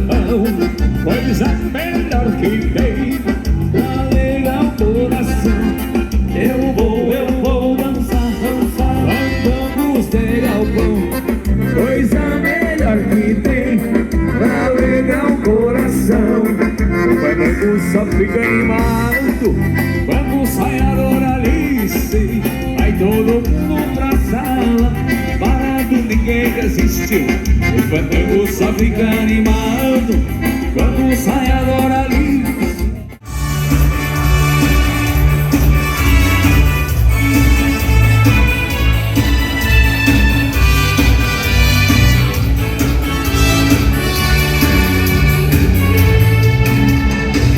coração, coisa melhor que tem pra alegrar o coração. Eu vou dançar, cantando de galpão, coisa melhor que tem pra alegrar o coração. O fandango só fica animado quando sai a Doralice. Vai todo mundo pra sala, parado ninguém resistiu. O fandango só fica animado quando sai a Doralice.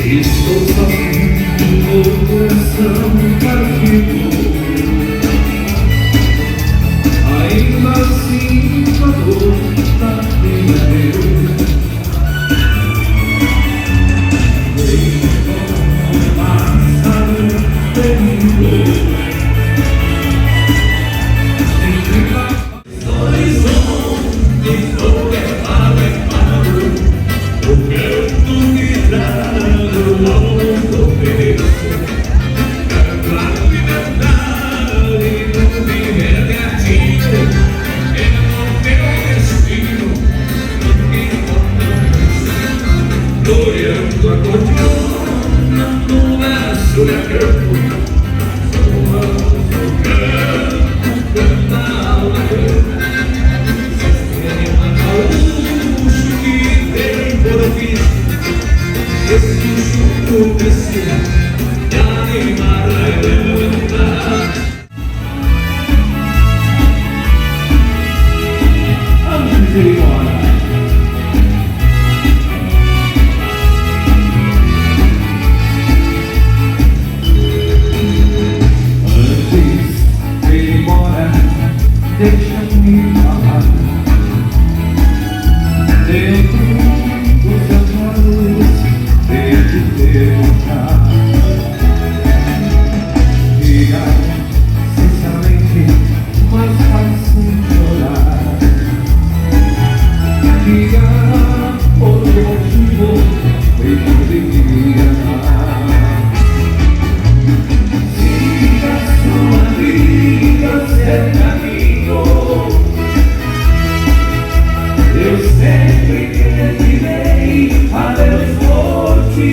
Estou sozinho, o coração partido. Ainda assim, a dor tá perdendo. Veio como um pássaro terrível. Sempre vai horizonte, todo é paro, o canto gritado longo peso. Canto a liberdade, não viver negativo. É no meu destino, ninguém conta. Gloriando a cordiona no laço de campo. Soando o campo, canta a alma canta. Sistema gaúcho que tem por ofício esse chuto precisa de animar e levantar. Antes de ir embora, deixa-me falar dentro dos seus olhos, desde perguntar. Diga sinceramente, mas faço chorar. Diga por que motivo deixo de me amar. Siga sua vida, seu caminho. Eu sempre que te direi, adeus, vou te